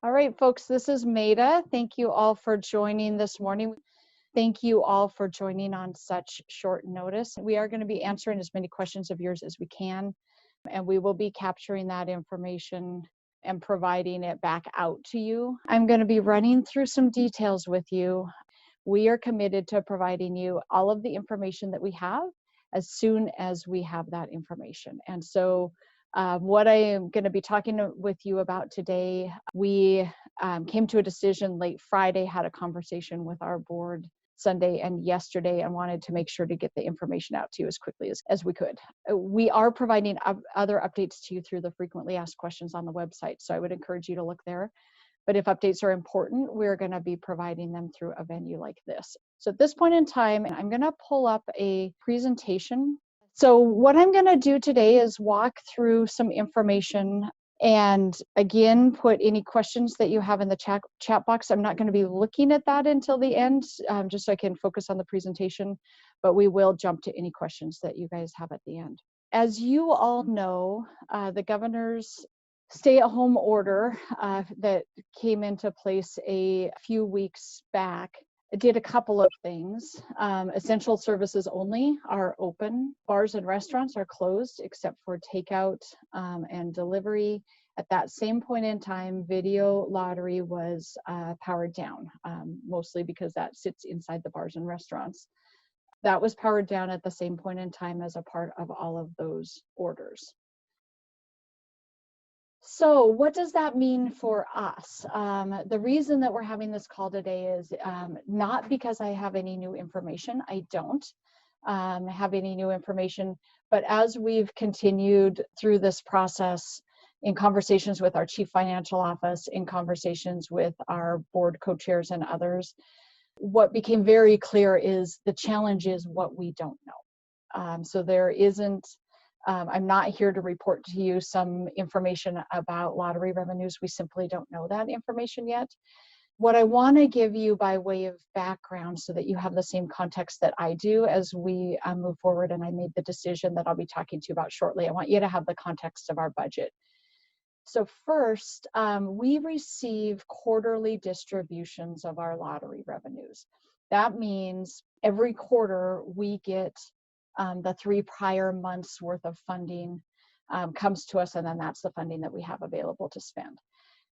All right, folks, this is Meta. Thank you all for joining this morning. Thank you all for joining on such short notice. We are going to be answering as many questions of yours as we can, and we will be capturing that information and providing it back out to you. I'm going to be running through some details with you. We are committed to providing you all of the information that we have as soon as we have that information. And so what I am going to be talking with you about today, we came to a decision late Friday, had a conversation with our board Sunday and yesterday, and wanted to make sure to get the information out to you as quickly as we could. We are providing other updates to you through the frequently asked questions on the website, so I would encourage you to look there. But if updates are important, we're going to be providing them through a venue like this. So at this point in time, I'm going to pull up a presentation. So what I'm going to do today is walk through some information and again, put any questions that you have in the chat box. I'm not going to be looking at that until the end, just so I can focus on the presentation, but we will jump to any questions that you guys have at the end. As you all know, the governor's stay-at-home order that came into place a few weeks back did a couple of things. Essential services only are open. Bars and restaurants are closed except for takeout and delivery. At that same point in time, video lottery was powered down, mostly because that sits inside the bars and restaurants. That was powered down at the same point in time as a part of all of those orders. So what does that mean for us? The reason that we're having this call today is not because I have any new information. I don't have any new information, but as we've continued through this process in conversations with our chief financial office, in conversations with our board co-chairs and others, what became very clear is the challenge is what we don't know. So there isn't I'm not here to report to you some information about lottery revenues. We simply don't know that information yet. What I want to give you by way of background so that you have the same context that I do as we move forward and I made the decision that I'll be talking to you about shortly. I want you to have the context of our budget. So first, we receive quarterly distributions of our lottery revenues. That means every quarter we get the 3 prior months worth of funding comes to us, and then that's the funding that we have available to spend.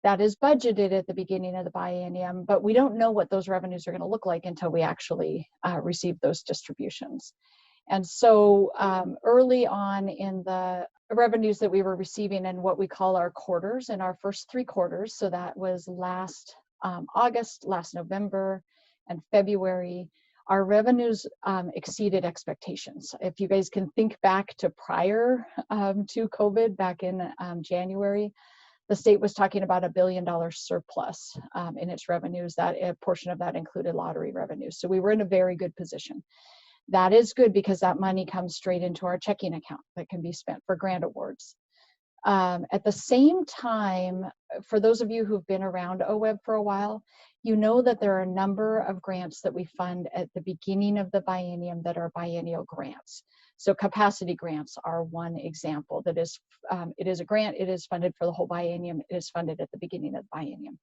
That is budgeted at the beginning of the biennium, but we don't know what those revenues are going to look like until we actually receive those distributions. And so early on in the revenues that we were receiving in what we call our quarters, in our first 3 quarters, so that was last August, last November, and February, our revenues exceeded expectations. If you guys can think back to prior to COVID, back in January, the state was talking about $1 billion surplus in its revenues. That a portion of that included lottery revenues. So we were in a very good position. That is good because that money comes straight into our checking account that can be spent for grant awards. At the same time, for those of you who've been around OWEB for a while, you know that there are a number of grants that we fund at the beginning of the biennium that are biennial grants. So capacity grants are one example. That is, it is a grant, it is funded for the whole biennium, it is funded at the beginning of the biennium.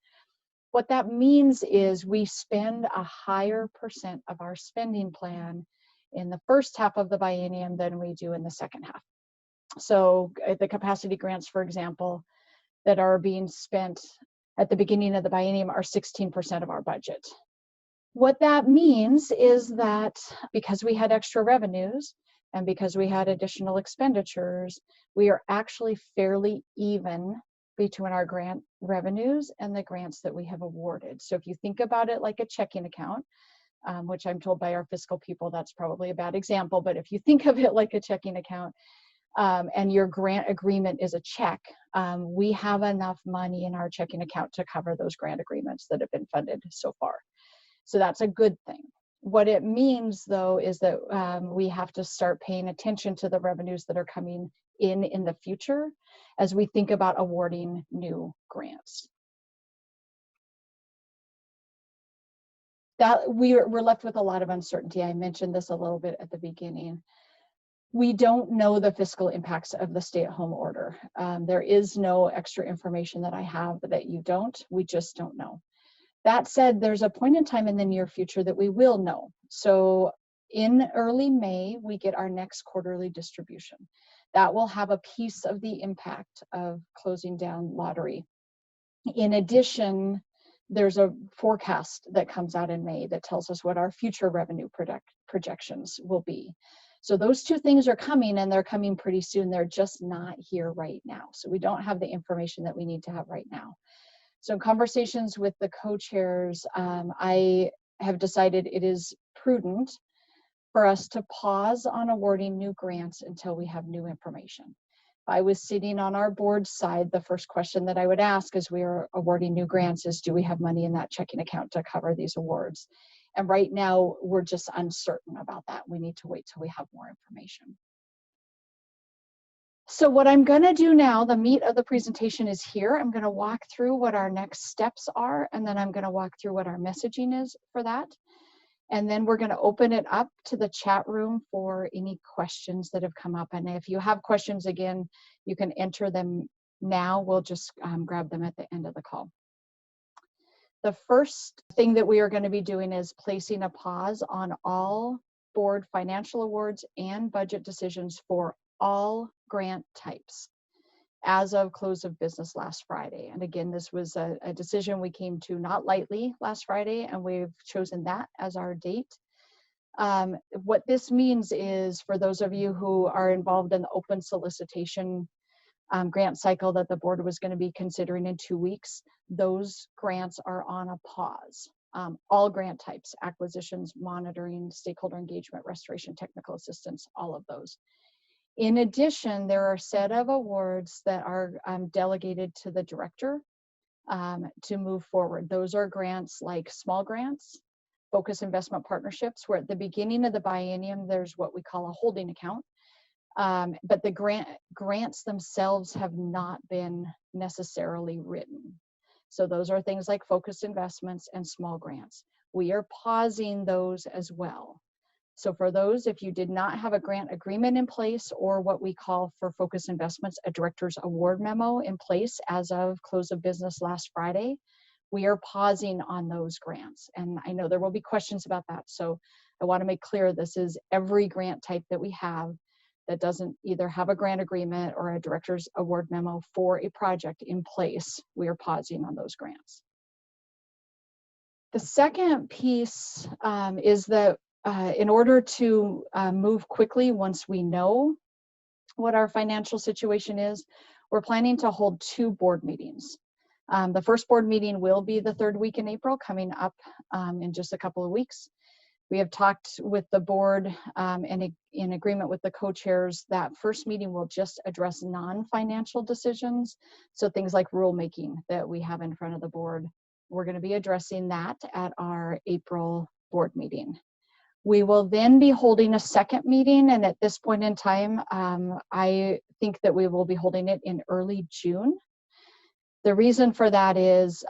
What that means is we spend a higher percent of our spending plan in the first half of the biennium than we do in the second half. So the capacity grants, for example, that are being spent at the beginning of the biennium are 16% of our budget. What that means is that because we had extra revenues and because we had additional expenditures, we are actually fairly even between our grant revenues and the grants that we have awarded. So if you think about it like a checking account, which I'm told by our fiscal people, that's probably a bad example, but if you think of it like a checking account, and your grant agreement is a check, we have enough money in our checking account to cover those grant agreements that have been funded so far. So that's a good thing. What it means, though, is that we have to start paying attention to the revenues that are coming in the future as we think about awarding new grants. That we're left with a lot of uncertainty. I mentioned this a little bit at the beginning. We don't know the fiscal impacts of the stay-at-home order. There is no extra information that I have that you don't. We just don't know. That said, there's a point in time in the near future that we will know. So in early May, we get our next quarterly distribution. That will have a piece of the impact of closing down lottery. In addition, there's a forecast that comes out in May that tells us what our future revenue projections will be. So those two things are coming, and they're coming pretty soon. They're just not here right now. So we don't have the information that we need to have right now. So in conversations with the co-chairs, I have decided it is prudent for us to pause on awarding new grants until we have new information. If I was sitting on our board side, the first question that I would ask as we are awarding new grants is, do we have money in that checking account to cover these awards? And right now, we're just uncertain about that. We need to wait till we have more information. So what I'm going to do now, the meat of the presentation is here. I'm going to walk through what our next steps are, and then I'm going to walk through what our messaging is for that. And then we're going to open it up to the chat room for any questions that have come up. And if you have questions, again, you can enter them now. We'll just grab them at the end of the call. The first thing that we are going to be doing is placing a pause on all board financial awards and budget decisions for all grant types as of close of business last Friday. And again, this was a decision we came to not lightly last Friday, and we've chosen that as our date. What this means is, for those of you who are involved in the open solicitation grant cycle that the board was going to be considering in 2 weeks, those grants are on a pause. All grant types: acquisitions, monitoring, stakeholder engagement, restoration, technical assistance, all of those. In addition, there are a set of awards that are delegated to the director to move forward. Those are grants like small grants, focus investment partnerships, where at the beginning of the biennium, there's what we call a holding account. But the grants themselves have not been necessarily written. So those are things like focus investments and small grants. We are pausing those as well. So for those, if you did not have a grant agreement in place, or what we call for focus investments, a director's award memo in place as of close of business last Friday, we are pausing on those grants. And I know there will be questions about that. So I want to make clear, this is every grant type that we have that doesn't either have a grant agreement or a director's award memo for a project in place. We are pausing on those grants. The second piece is that in order to move quickly, once we know what our financial situation is, we're planning to hold 2 board meetings. The first board meeting will be the 3rd week in April, coming up in just a couple of weeks. We have talked with the board and in agreement with the co-chairs that first meeting will just address non-financial decisions. So things like rulemaking that we have in front of the board, we're going to be addressing that at our April board meeting. We will then be holding a second meeting, and at this point in time, I think that we will be holding it in early June. The reason for that is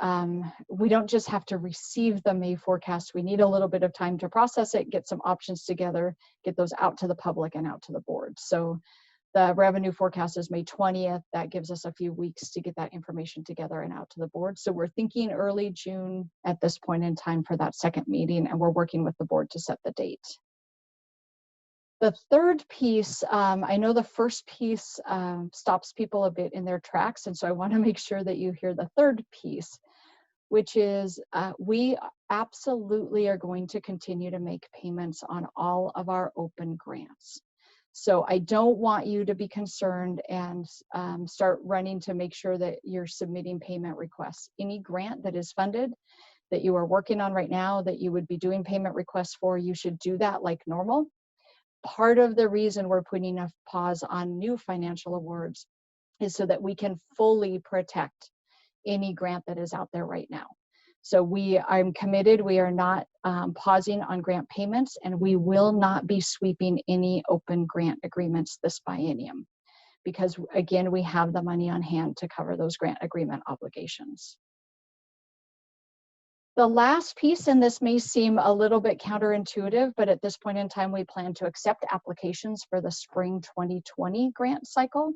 we don't just have to receive the May forecast. We need a little bit of time to process it, get some options together, get those out to the public and out to the board. So the revenue forecast is May 20th. That gives us a few weeks to get that information together and out to the board. So we're thinking early June at this point in time for that second meeting, and we're working with the board to set the date. The third piece, I know the first piece stops people a bit in their tracks, and so I want to make sure that you hear the third piece, which is we absolutely are going to continue to make payments on all of our open grants. So I don't want you to be concerned and start running to make sure that you're submitting payment requests. Any grant that is funded that you are working on right now that you would be doing payment requests for, you should do that like normal. Part of the reason we're putting a pause on new financial awards is so that we can fully protect any grant that is out there right now. So I'm committed, we are not pausing on grant payments, and we will not be sweeping any open grant agreements this biennium, because again, we have the money on hand to cover those grant agreement obligations. The last piece, and this may seem a little bit counterintuitive, but at this point in time, we plan to accept applications for the spring 2020 grant cycle.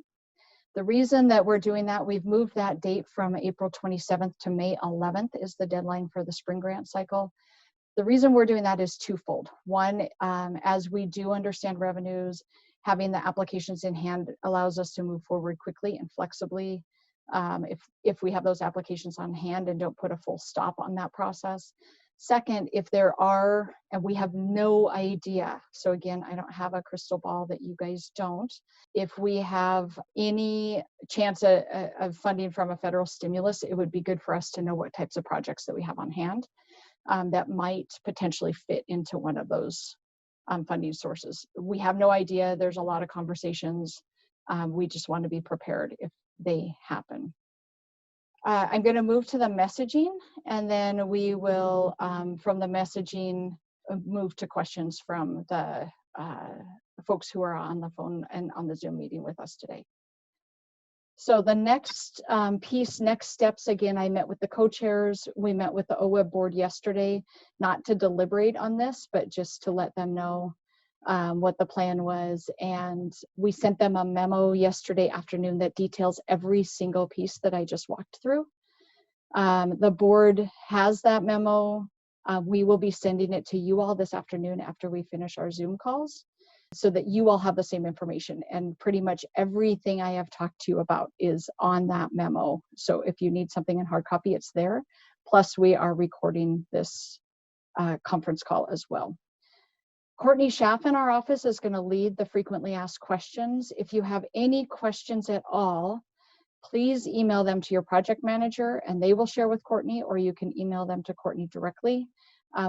The reason that we're doing that, we've moved that date from April 27th to May 11th is the deadline for the spring grant cycle. The reason we're doing that is twofold. One, as we do understand revenues, having the applications in hand allows us to move forward quickly and flexibly if we have those applications on hand and don't put a full stop on that process. Second, if there are, and we have no idea, so again, I don't have a crystal ball that you guys don't, if we have any chance of funding from a federal stimulus, it would be good for us to know what types of projects that we have on hand that might potentially fit into one of those funding sources. We have no idea. There's a lot of conversations. We just want to be prepared if they happen. I'm going to move to the messaging, and then we will, from the messaging, move to questions from the folks who are on the phone and on the Zoom meeting with us today. So the next piece, next steps, again, I met with the co-chairs. We met with the OWEB board yesterday, not to deliberate on this, but just to let them know what the plan was. And we sent them a memo yesterday afternoon that details every single piece that I just walked through. The board has that memo. We will be sending it to you all this afternoon after we finish our Zoom calls, so that you all have the same information. And pretty much everything I have talked to you about is on that memo. So if you need something in hard copy, it's there. Plus, we are recording this conference call as well. Courtney Schaff in our office is going to lead the frequently asked questions. If you have any questions at all, please email them to your project manager and they will share with Courtney, or you can email them to Courtney directly.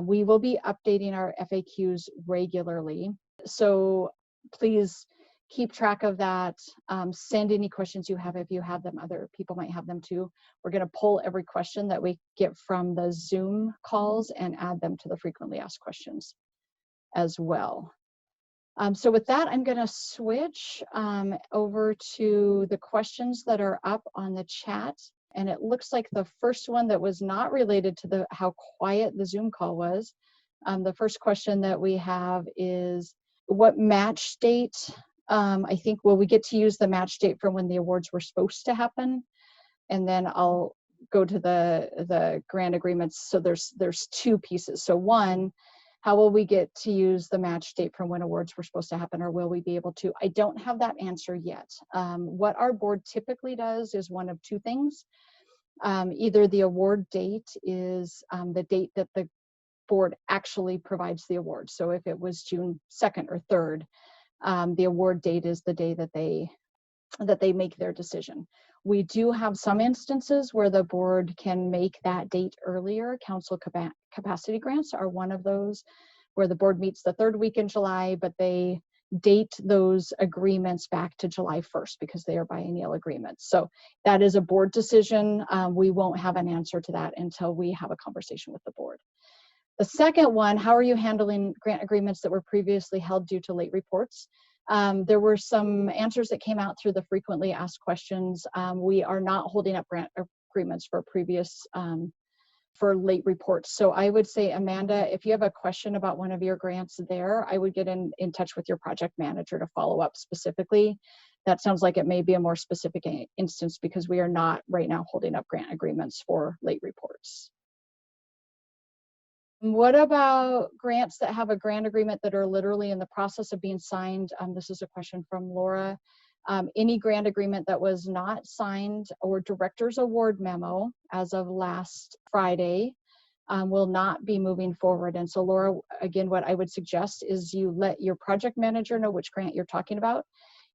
We will be updating our FAQs regularly, so please keep track of that. Send any questions you have if you have them. Other people might have them too. We're going to pull every question that we get from the Zoom calls and add them to the frequently asked questions as well. So with that, I'm going to switch over to the questions that are up on the chat. And it looks like the first one that was not related to how quiet the Zoom call was. The first question that we have is, what match date? I think, will we get to use the match date from when the awards were supposed to happen? And then I'll go to the grant agreements. So there's two pieces. So one, how will we get to use the match date from when awards were supposed to happen, or will we be able to? I don't have that answer yet. What our board typically does is one of two things. Either the award date is the date that the board actually provides the award. So if it was June 2nd or 3rd, the award date is the day that they make their decision. We do have some instances where the board can make that date earlier. Council capacity grants are one of those, where the board meets the 3rd week in July, but they date those agreements back to July 1st because they are biennial agreements. So that is a board decision. We won't have an answer to that until we have a conversation with the board. The second one, how are you handling grant agreements that were previously held due to late reports? There were some answers that came out through the frequently asked questions. We are not holding up grant agreements for previous, for late reports. So I would say, Amanda, if you have a question about one of your grants there, I would get in touch with your project manager to follow up specifically. That sounds like it may be a more specific instance because we are not right now holding up grant agreements for late reports. What about grants that have a grant agreement that are literally in the process of being signed? This is a question from Laura. Any grant agreement that was not signed or director's award memo as of last Friday will not be moving forward. And so Laura, again, what I would suggest is you let your project manager know which grant you're talking about.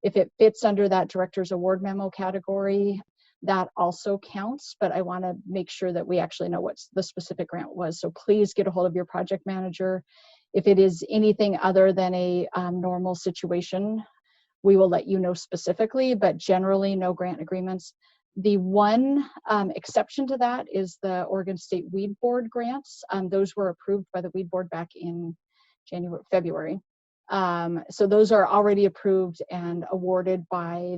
If it fits under that director's award memo category, that also counts, but I want to make sure that we actually know what the specific grant was. So please get a hold of your project manager. If it is anything other than a normal situation, we will let you know specifically, but generally no grant agreements. The one exception to that is the Oregon State Weed Board grants. Those were approved by the Weed Board back in February. So those are already approved and awarded by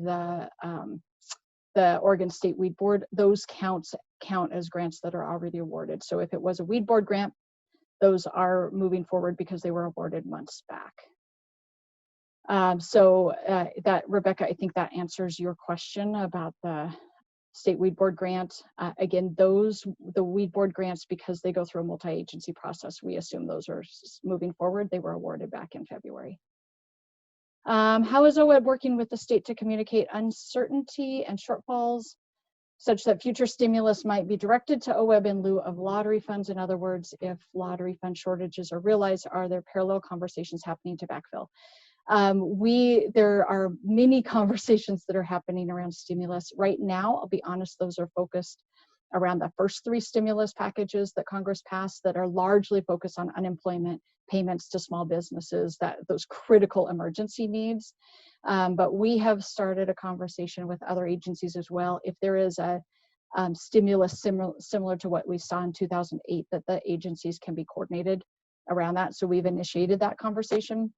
the Oregon State Weed Board. Those count count as grants that are already awarded. So if it was a weed board grant, those are moving forward because they were awarded months back. That, Rebecca, I think that answers your question about the state weed board grant. Again, the weed board grants, because they go through a multi-agency process, we assume those are moving forward. They were awarded back in February. How is OWEB working with the state to communicate uncertainty and shortfalls such that future stimulus might be directed to OWEB in lieu of lottery funds? In other words, if lottery fund shortages are realized, are there parallel conversations happening to backfill? There are many conversations that are happening around stimulus. Right now, I'll be honest, those are focused around the first 3 stimulus packages that Congress passed that are largely focused on unemployment, payments to small businesses, those critical emergency needs. But we have started a conversation with other agencies as well. If there is a stimulus similar to what we saw in 2008, that the agencies can be coordinated around that. So we've initiated that conversation.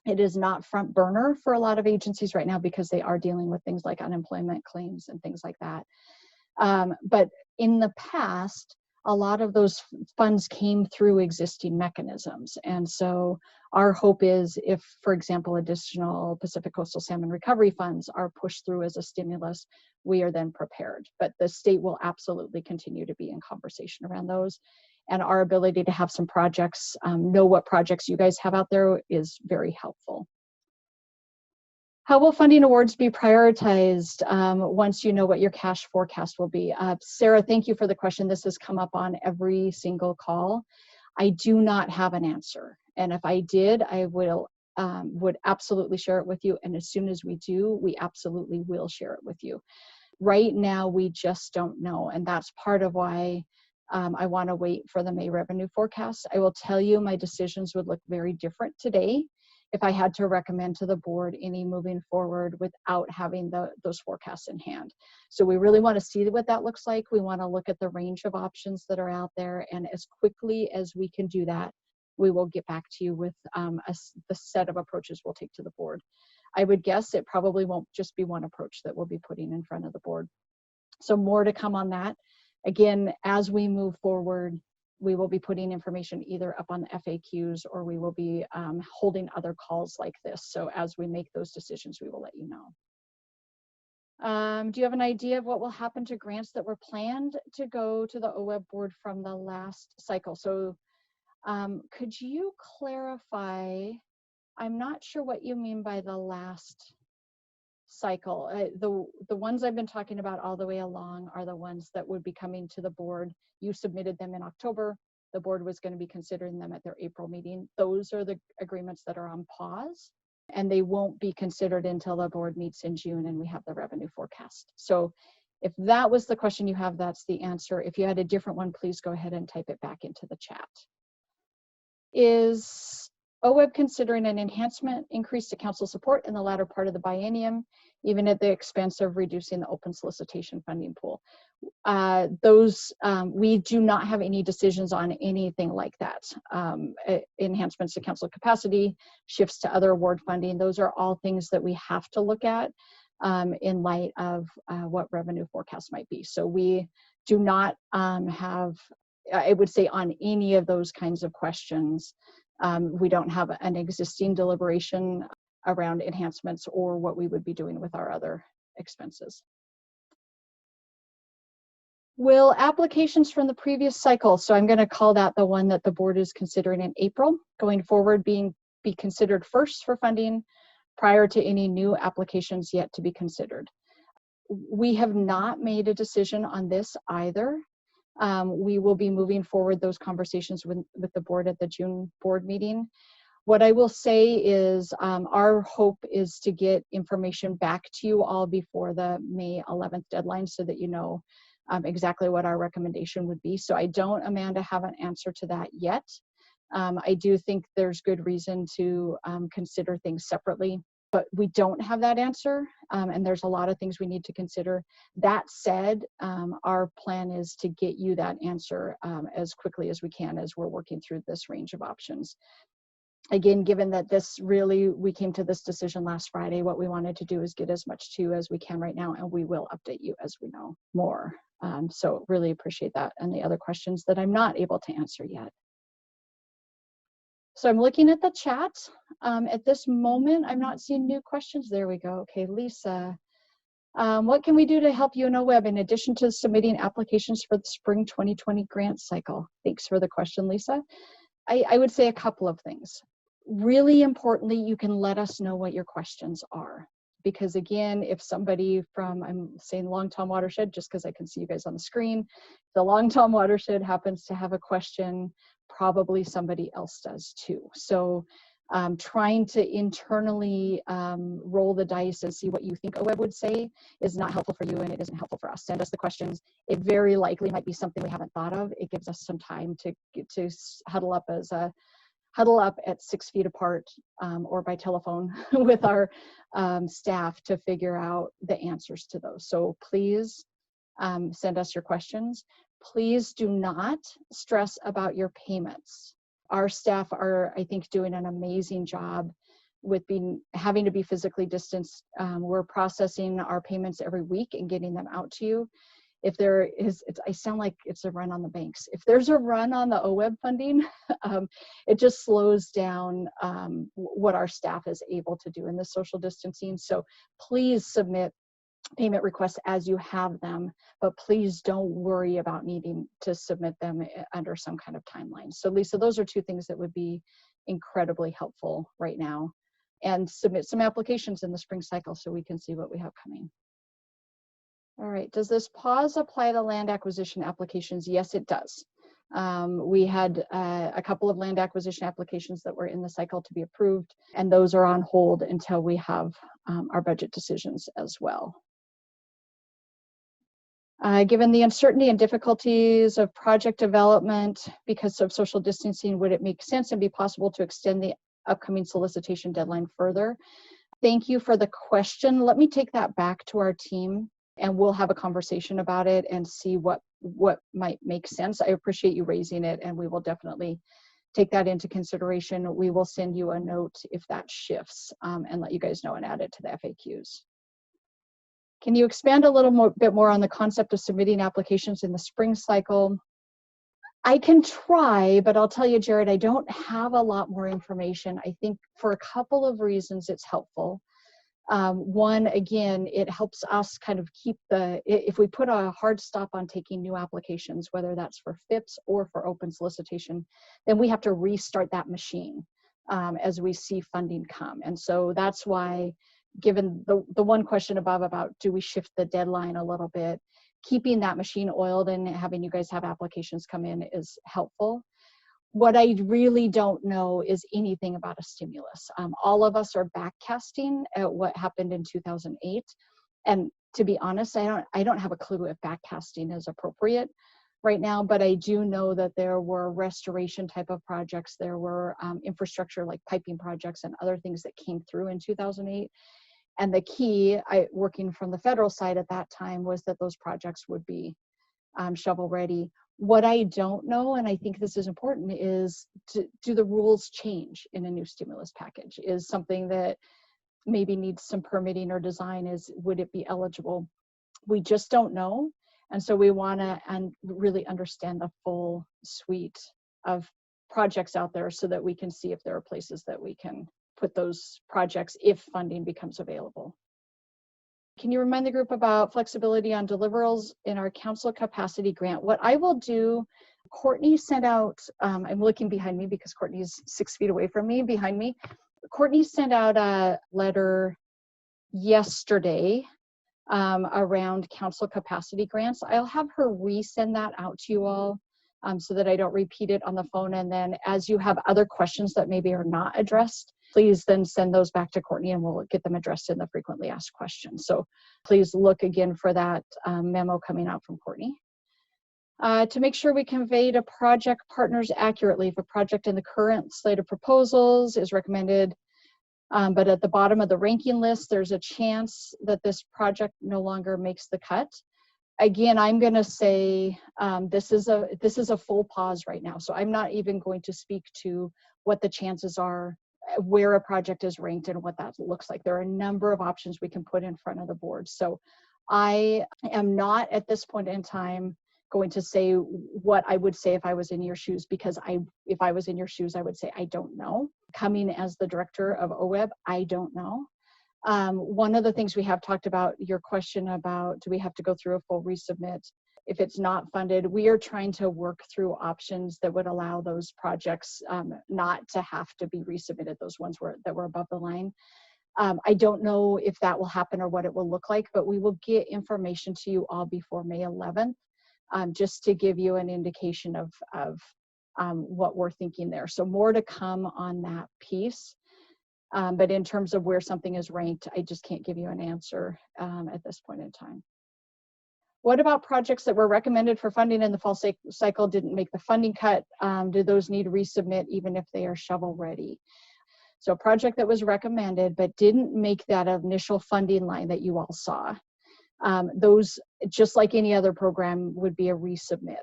It is not front burner for a lot of agencies right now because they are dealing with things like unemployment claims and things like that. But in the past, a lot of those funds came through existing mechanisms. And so our hope is if, for example, additional Pacific Coastal Salmon Recovery funds are pushed through as a stimulus, we are then prepared. But the state will absolutely continue to be in conversation around those. And our ability to have some projects, know what projects you guys have out there is very helpful. How will funding awards be prioritized once you know what your cash forecast will be? Sarah, thank you for the question. This has come up on every single call. I do not have an answer. And if I did, I would absolutely share it with you. And as soon as we do, we absolutely will share it with you. Right now, we just don't know. And that's part of why I want to wait for the May revenue forecast. I will tell you my decisions would look very different today if I had to recommend to the board any moving forward without having those forecasts in hand. So we really want to see what that looks like. We want to look at the range of options that are out there. And as quickly as we can do that, we will get back to you with the set of approaches we'll take to the board. I would guess it probably won't just be one approach that we'll be putting in front of the board. So more to come on that. Again, as we move forward, we will be putting information either up on the FAQs or we will be holding other calls like this. So as we make those decisions, we will let you know. Do you have an idea of what will happen to grants that were planned to go to the OWEB board from the last cycle? So could you clarify? I'm not sure what you mean by the last cycle. The ones I've been talking about all the way along are the ones that would be coming to the board. You submitted them in October. The board was going to be considering them at their April meeting. Those are the agreements that are on pause, and they won't be considered until the board meets in June and we have the revenue forecast. So if that was the question you have, that's the answer. If you had a different one, please go ahead and type it back into the chat. Is OWEB considering an enhancement increase to council support in the latter part of the biennium, even at the expense of reducing the open solicitation funding pool? We do not have any decisions on anything like that. Enhancements to council capacity, shifts to other award funding, those are all things that we have to look at in light of what revenue forecasts might be. So we do not have, I would say, on any of those kinds of questions, we don't have an existing deliberation around enhancements or what we would be doing with our other expenses. Will applications from the previous cycle, so I'm going to call that the one that the board is considering in April, going forward be considered first for funding prior to any new applications yet to be considered? We have not made a decision on this either. We will be moving forward those conversations with the board at the June board meeting. What I will say is our hope is to get information back to you all before the May 11th deadline so that you know exactly what our recommendation would be. So I don't, Amanda, have an answer to that yet. I do think there's good reason to consider things separately, but we don't have that answer, and there's a lot of things we need to consider. That said, our plan is to get you that answer as quickly as we can as we're working through this range of options. again, given that we came to this decision last Friday, what we wanted to do is get as much to you as we can right now, and we will update you as we know more. So really appreciate that. And the other questions that I'm not able to answer yet. So I'm looking at the chat. At this moment, I'm not seeing new questions. There we go. Okay, Lisa. What can we do to help you in OWEB in addition to submitting applications for the spring 2020 grant cycle? Thanks for the question, Lisa. I would say a couple of things. Really importantly, you can let us know what your questions are. Because again, if somebody from, I'm saying Long Tom Watershed, just because I can see you guys on the screen, the Long Tom Watershed happens to have a question, probably somebody else does too. So trying to internally roll the dice and see what you think OWEB would say is not helpful for you, and it isn't helpful for us. Send us the questions. It very likely might be something we haven't thought of. It gives us some time to huddle up at 6 feet apart or by telephone with our staff to figure out the answers to those. So please send us your questions. Please do not stress about your payments. Our staff are, I think, doing an amazing job with having to be physically distanced. We're processing our payments every week and getting them out to you. If there is, I sound like it's a run on the banks. If there's a run on the OWEB funding, it just slows down what our staff is able to do in the social distancing. So please submit payment requests as you have them, but please don't worry about needing to submit them under some kind of timeline. So Lisa, those are two things that would be incredibly helpful right now. And submit some applications in the spring cycle so we can see what we have coming. All right, does this pause apply to land acquisition applications? Yes, it does. We had a couple of land acquisition applications that were in the cycle to be approved, and those are on hold until we have our budget decisions as well. Given the uncertainty and difficulties of project development because of social distancing, would it make sense and be possible to extend the upcoming solicitation deadline further? Thank you for the question. Let me take that back to our team, and we'll have a conversation about it and see what might make sense. I appreciate you raising it, and we will definitely take that into consideration. We will send you a note if that shifts and let you guys know and add it to the FAQs. Can you expand a little bit more on the concept of submitting applications in the spring cycle? I can try, but I'll tell you, Jared, I don't have a lot more information. I think for a couple of reasons it's helpful. One, again, it helps us kind of keep if we put a hard stop on taking new applications, whether that's for FIPS or for open solicitation, then we have to restart that machine as we see funding come. And so that's why, given the one question above about do we shift the deadline a little bit, keeping that machine oiled and having you guys have applications come in is helpful. What I really don't know is anything about a stimulus. All of us are backcasting at what happened in 2008. And to be honest, I don't have a clue if backcasting is appropriate right now, but I do know that there were restoration type of projects. There were infrastructure like piping projects and other things that came through in 2008. And the key, working from the federal side at that time, was that those projects would be shovel ready. What I don't know, and I think this is important, is do the rules change in a new stimulus package? Is something that maybe needs some permitting or design, would it be eligible? We just don't know. And so we want to really understand the full suite of projects out there so that we can see if there are places that we can put those projects if funding becomes available. Can you remind the group about flexibility on deliverables in our council capacity grant? What I will do, Courtney sent out, I'm looking behind me because Courtney's 6 feet away from me, behind me. Courtney sent out a letter yesterday around council capacity grants. I'll have her resend that out to you all so that I don't repeat it on the phone. And then as you have other questions that maybe are not addressed, please then send those back to Courtney and we'll get them addressed in the frequently asked questions. So please look again for that memo coming out from Courtney. To make sure we convey to project partners accurately, if a project in the current slate of proposals is recommended, but at the bottom of the ranking list, there's a chance that this project no longer makes the cut. Again, I'm going to say this is a full pause right now. So I'm not even going to speak to what the chances are, where a project is ranked, and what that looks like. There are a number of options we can put in front of the board. So I am not at this point in time going to say what I would say if I was in your shoes, because if I was in your shoes, I would say I don't know. Coming as the director of OWEB, I don't know. One of the things we have talked about, your question about, do we have to go through a full resubmit if it's not funded? We are trying to work through options that would allow those projects not to have to be resubmitted, those ones that were above the line. I don't know if that will happen or what it will look like, but we will get information to you all before May 11th, just to give you an indication of what we're thinking there. So more to come on that piece. But in terms of where something is ranked, I just can't give you an answer at this point in time. What about projects that were recommended for funding in the fall cycle, didn't make the funding cut? Do those need to resubmit even if they are shovel ready? So a project that was recommended but didn't make that initial funding line that you all saw, those, just like any other program, would be a resubmit.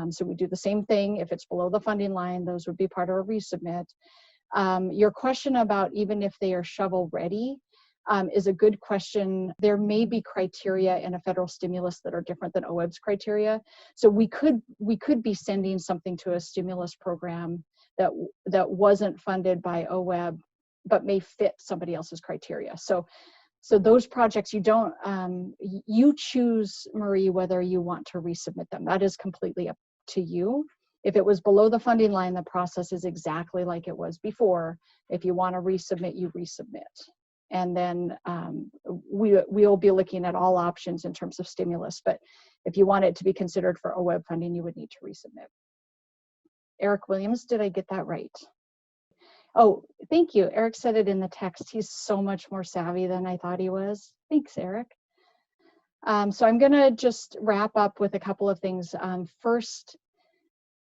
So we do the same thing. If it's below the funding line, those would be part of a resubmit. Your question about even if they are shovel ready is a good question. There may be criteria in a federal stimulus that are different than OWEB's criteria. So we could be sending something to a stimulus program that wasn't funded by OWEB, but may fit somebody else's criteria. So those projects, you choose, Marie, whether you want to resubmit them. That is completely up to you. If it was below the funding line, the process is exactly like it was before. If you want to resubmit, you resubmit. And then we'll be looking at all options in terms of stimulus. But if you want it to be considered for OWEB funding, you would need to resubmit. Eric Williams, did I get that right? Oh, thank you. Eric said it in the text. He's so much more savvy than I thought he was. Thanks, Eric. So I'm going to just wrap up with a couple of things. First,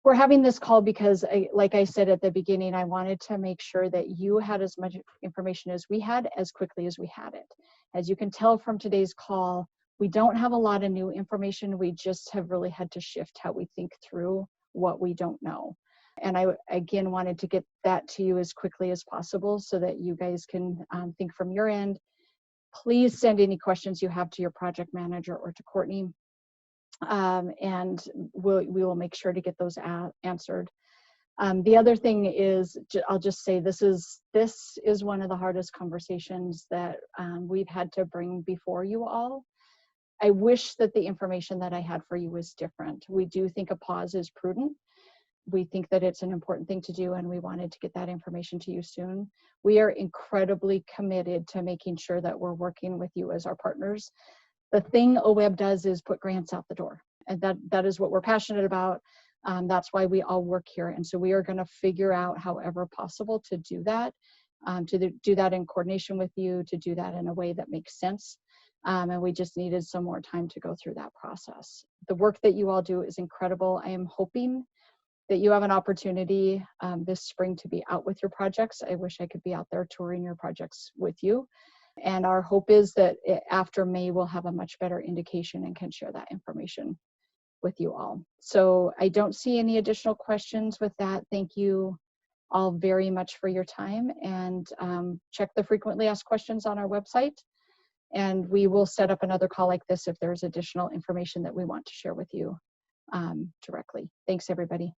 we're having this call because, like I said at the beginning, I wanted to make sure that you had as much information as we had, as quickly as we had it. As you can tell from today's call, we don't have a lot of new information. We just have really had to shift how we think through what we don't know. And I, again, wanted to get that to you as quickly as possible so that you guys can think from your end. Please send any questions you have to your project manager or to Courtney. And we will make sure to get those answered. The other thing is, I'll just say this is one of the hardest conversations that we've had to bring before you all. I wish that the information that I had for you was different. We do think a pause is prudent. We think that it's an important thing to do, and we wanted to get that information to you soon. We are incredibly committed to making sure that we're working with you as our partners. The thing OWEB does is put grants out the door, and that is what we're passionate about. That's why we all work here, and so we are going to figure out however possible to do that, do that in coordination with you, to do that in a way that makes sense. And we just needed some more time to go through that process. The work that you all do is incredible. I am hoping that you have an opportunity this spring to be out with your projects. I wish I could be out there touring your projects with you. And our hope is that after May, we'll have a much better indication and can share that information with you all. So I don't see any additional questions with that. Thank you all very much for your time, and check the frequently asked questions on our website. And we will set up another call like this if there's additional information that we want to share with you directly. Thanks, everybody.